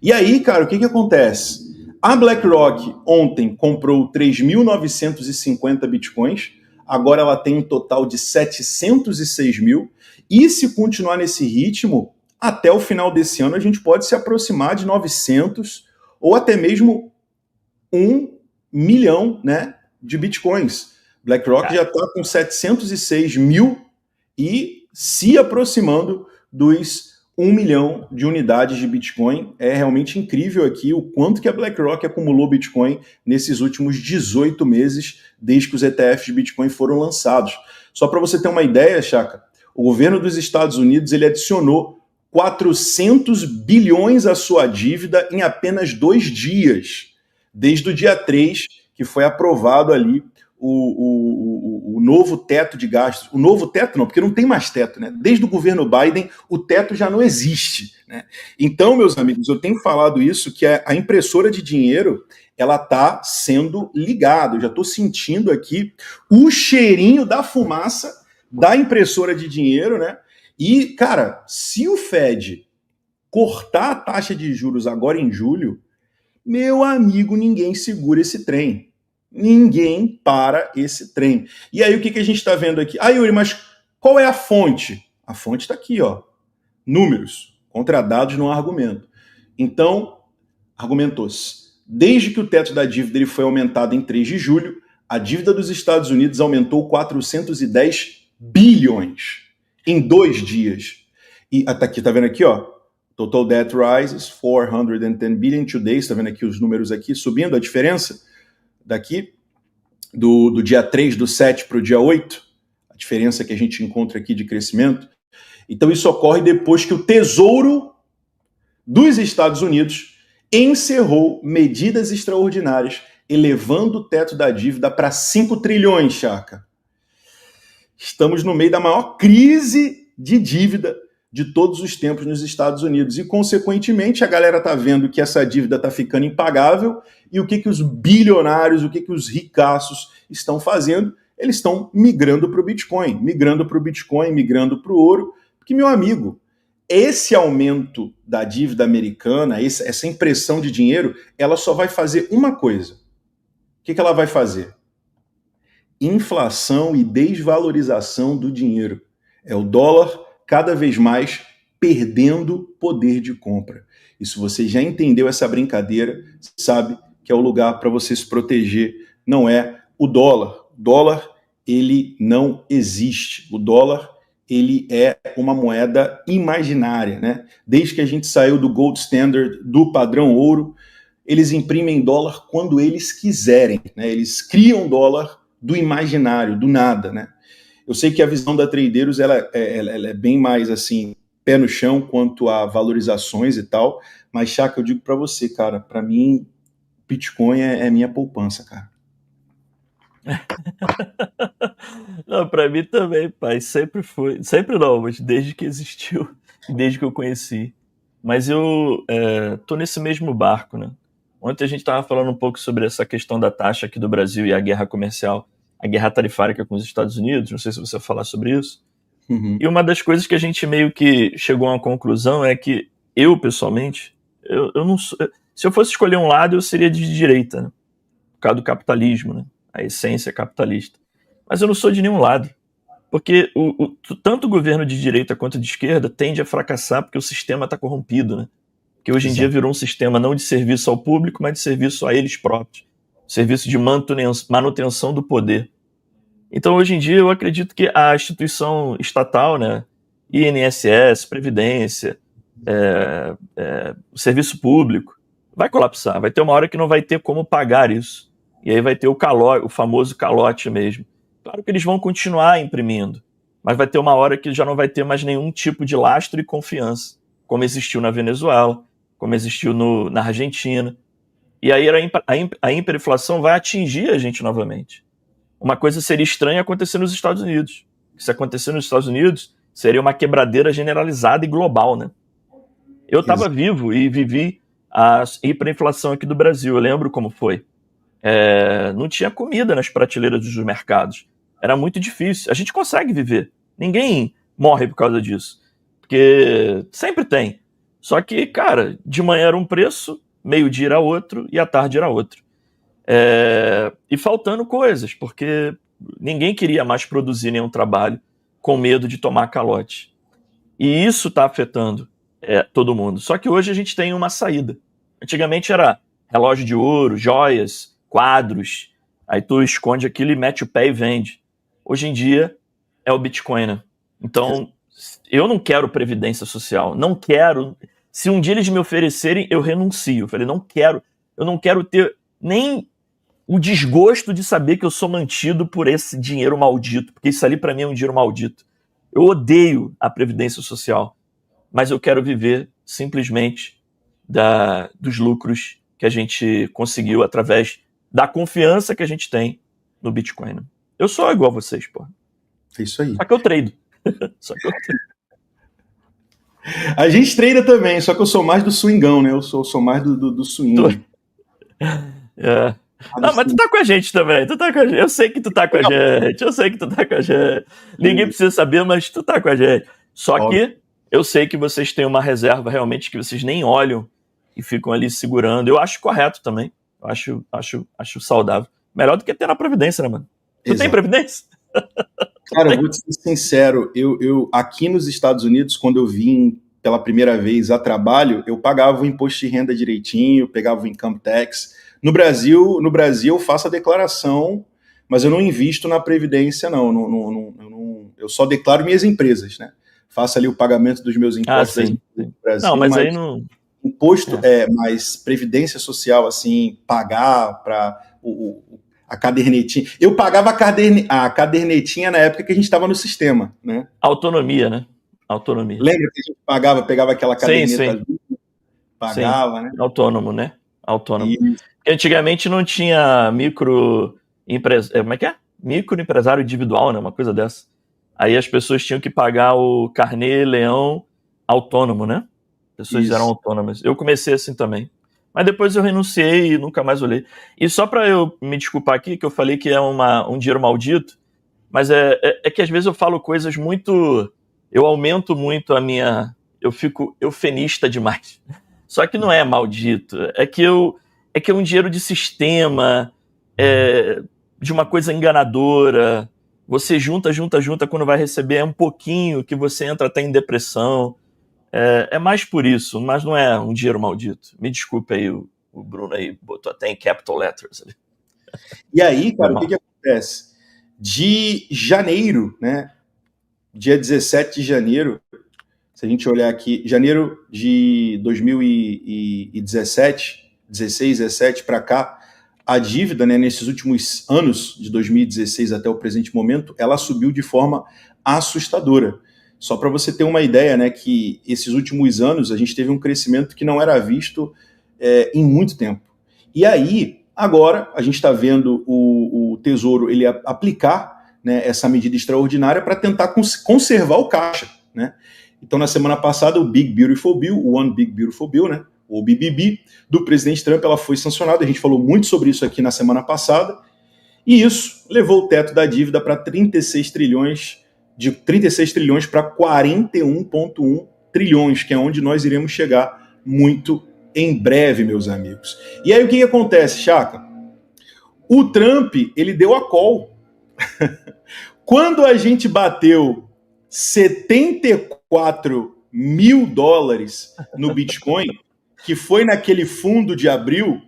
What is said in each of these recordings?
E aí, cara, o que acontece? A BlackRock ontem comprou 3.950 bitcoins, agora ela tem um total de 706 mil, e se continuar nesse ritmo, até o final desse ano a gente pode se aproximar de 900 ou até mesmo 1 milhão, né, de bitcoins. BlackRock já está com 706 mil e se aproximando dos 1 milhão de unidades de Bitcoin. É realmente incrível aqui o quanto que a BlackRock acumulou Bitcoin nesses últimos 18 meses, desde que os ETFs de Bitcoin foram lançados. Só para você ter uma ideia, Chaka, o governo dos Estados Unidos ele adicionou 400 bilhões à sua dívida em apenas 2 dias, desde o dia 3, que foi aprovado ali o novo teto de gastos. O novo teto não, porque não tem mais teto, né? Desde o governo Biden, o teto já não existe, né? Então, meus amigos, eu tenho falado isso, que a impressora de dinheiro, ela está sendo ligada. Eu já estou sentindo aqui o cheirinho da fumaça da impressora de dinheiro, né? E, cara, se o Fed cortar a taxa de juros agora em julho, meu amigo, ninguém segura esse trem. Ninguém para esse trem. E aí, o que a gente está vendo aqui? Ah, Yuri, mas qual é a fonte? A fonte está aqui, ó. Números. Contra dados não há argumento. Então, argumentou-se. Desde que o teto da dívida ele foi aumentado em 3 de julho, a dívida dos Estados Unidos aumentou 410 bilhões em 2 dias. E tá aqui, tá vendo aqui, ó? Total debt rises 410 billion today. Tá vendo aqui os números aqui subindo, a diferença daqui do dia 3 do 7 para o dia 8, a diferença que a gente encontra aqui de crescimento. Então isso ocorre depois que o Tesouro dos Estados Unidos encerrou medidas extraordinárias, elevando o teto da dívida para 5 trilhões, Chaka. Estamos no meio da maior crise de dívida de todos os tempos nos Estados Unidos. E, consequentemente, a galera está vendo que essa dívida está ficando impagável e o que os bilionários, o que os ricaços estão fazendo? Eles estão migrando para o Bitcoin, migrando para o ouro. Porque, meu amigo, esse aumento da dívida americana, essa impressão de dinheiro, ela só vai fazer uma coisa. O que ela vai fazer? Inflação e desvalorização do dinheiro. É o dólar cada vez mais perdendo poder de compra. E se você já entendeu essa brincadeira, sabe que é o lugar para você se proteger. Não é o dólar. O dólar, ele não existe. O dólar, ele é uma moeda imaginária, né? Desde que a gente saiu do gold standard, do padrão ouro, eles imprimem dólar quando eles quiserem, né? Eles criam dólar do imaginário, do nada, né? Eu sei que a visão da Tradeiros ela é bem mais assim, pé no chão quanto a valorizações e tal, mas Chaka, eu digo para você, cara, para mim, Bitcoin é minha poupança, cara. Não, para mim também, pai, sempre foi, sempre não, mas desde que existiu, desde que eu conheci. Mas eu tô nesse mesmo barco, né? Ontem a gente estava falando um pouco sobre essa questão da taxa aqui do Brasil e a guerra comercial, a guerra tarifária com os Estados Unidos, não sei se você vai falar sobre isso. Uhum. E uma das coisas que a gente meio que chegou a uma conclusão é que eu, pessoalmente, eu não sou, se eu fosse escolher um lado, eu seria de direita, né? Por causa do capitalismo, né? A essência capitalista. Mas eu não sou de nenhum lado. Porque tanto o governo de direita quanto de esquerda tende a fracassar porque o sistema está corrompido, né? Que hoje em dia virou um sistema não de serviço ao público, mas de serviço a eles próprios. Serviço de manutenção do poder. Então, hoje em dia, eu acredito que a instituição estatal, né, INSS, Previdência, o serviço público, vai colapsar. Vai ter uma hora que não vai ter como pagar isso. E aí vai ter o famoso calote mesmo. Claro que eles vão continuar imprimindo, mas vai ter uma hora que já não vai ter mais nenhum tipo de lastro e confiança, como existiu na Venezuela, como existiu na Argentina. E aí a hiperinflação vai atingir a gente novamente. Uma coisa seria estranha acontecer nos Estados Unidos. Se acontecer nos Estados Unidos, seria uma quebradeira generalizada e global, né? Eu estava vivo e vivi a hiperinflação aqui do Brasil. Eu lembro como foi. Não tinha comida nas prateleiras dos mercados. Era muito difícil. A gente consegue viver. Ninguém morre por causa disso. Porque sempre tem. Só que, cara, de manhã era um preço, meio-dia era outro e à tarde era outro. E faltando coisas, porque ninguém queria mais produzir nenhum trabalho com medo de tomar calote. E isso está afetando todo mundo. Só que hoje a gente tem uma saída. Antigamente era relógio de ouro, joias, quadros. Aí tu esconde aquilo e mete o pé e vende. Hoje em dia é o Bitcoin, né? Então, eu não quero previdência social. Não quero. Se um dia eles me oferecerem, eu renuncio. Eu falei, não quero. Eu não quero ter nem o desgosto de saber que eu sou mantido por esse dinheiro maldito. Porque isso ali para mim é um dinheiro maldito. Eu odeio a previdência social. Mas eu quero viver simplesmente dos lucros que a gente conseguiu através da confiança que a gente tem no Bitcoin. Né? Eu sou igual a vocês, pô. É isso aí. Só que eu trado. A gente treina também, só que eu sou mais do swingão, né? Eu sou mais do swing. Não, mas tu tá com a gente também. Tu tá com a gente. Eu sei que tu tá com a gente. Ninguém precisa saber, mas tu tá com a gente. Só que eu sei que vocês têm uma reserva realmente que vocês nem olham e ficam ali segurando. Eu acho correto também. Eu acho saudável. Melhor do que ter na Previdência, né, mano? Tu tem Previdência? Cara, eu vou te ser sincero. Eu aqui nos Estados Unidos, quando eu vim pela primeira vez a trabalho, eu pagava o imposto de renda direitinho, pegava o income tax. No Brasil eu faço a declaração, mas eu não invisto na Previdência, não. Eu só declaro minhas empresas, né? Faço ali o pagamento dos meus impostos no Brasil. Não, mas aí não... Imposto mas Previdência Social, assim, pagar para a cadernetinha. Eu pagava a cadernetinha na época que a gente estava no sistema, né? Autonomia, né? Autonomia. Lembra que a gente pegava aquela caderneta ali? Pagava, né? Autônomo, né? Autônomo. Porque antigamente não tinha como é que é? Microempresário individual, né? Uma coisa dessa. Aí as pessoas tinham que pagar o carnê-leão autônomo, né? Pessoas eram autônomas. Eu comecei assim também. Mas depois eu renunciei e nunca mais olhei. E só para eu me desculpar aqui, que eu falei que é um dinheiro maldito, mas é que às vezes eu falo coisas muito... Eu aumento muito a minha... Eu fico eufemista demais. Só que não é maldito. É que é um dinheiro de sistema, de uma coisa enganadora. Você junta, quando vai receber é um pouquinho que você entra até em depressão. É mais por isso, mas não é um dinheiro maldito. Me desculpe aí, o Bruno aí botou até em capital letters ali. E aí, cara, o que acontece? De janeiro, né? Dia 17 de janeiro, se a gente olhar aqui, janeiro de 2017, 16, 17 para cá, a dívida, né, nesses últimos anos, de 2016 até o presente momento, ela subiu de forma assustadora. Só para você ter uma ideia, né, que esses últimos anos a gente teve um crescimento que não era visto em muito tempo. E aí, agora, a gente está vendo o Tesouro ele aplicar, né, essa medida extraordinária para tentar conservar o caixa, né? Então, na semana passada, o Big Beautiful Bill, o One Big Beautiful Bill, né, o BBB, do presidente Trump, ela foi sancionada. A gente falou muito sobre isso aqui na semana passada. E isso levou o teto da dívida para 36 trilhões, de 36 trilhões para 41,1 trilhões, que é onde nós iremos chegar muito em breve, meus amigos. E aí o que acontece, Chaka? O Trump, ele deu a call. Quando a gente bateu 74 mil dólares no Bitcoin, que foi naquele fundo de abril,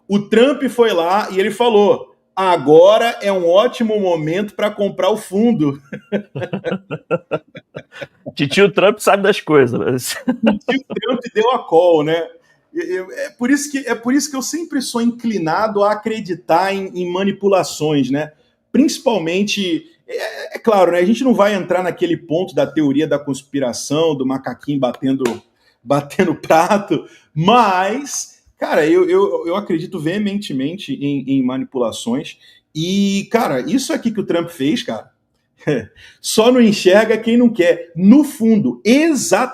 o Trump foi lá e ele falou: agora é um ótimo momento para comprar o fundo. Titio Trump sabe das coisas. Titio Trump deu a call, né? É por isso que eu sempre sou inclinado a acreditar em manipulações, né? Principalmente, claro, né? A gente não vai entrar naquele ponto da teoria da conspiração, do macaquinho batendo prato, mas, cara, eu acredito veementemente em manipulações. E, cara, isso aqui que o Trump fez, cara, só não enxerga quem não quer. No fundo,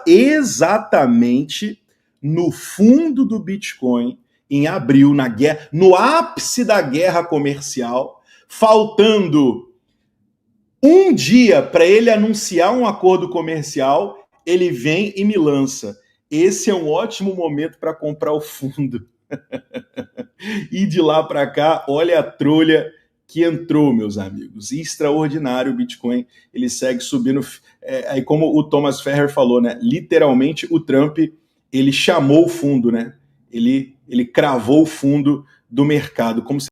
exatamente no fundo do Bitcoin, em abril, na guerra, no ápice da guerra comercial, faltando um dia para ele anunciar um acordo comercial, ele vem e me lança: esse é um ótimo momento para comprar o fundo. E de lá para cá, olha a trolha que entrou, meus amigos. Extraordinário o Bitcoin, ele segue subindo. Aí como o Thomas Ferrer falou, né? Literalmente o Trump, ele chamou o fundo, né? Ele cravou o fundo do mercado, como se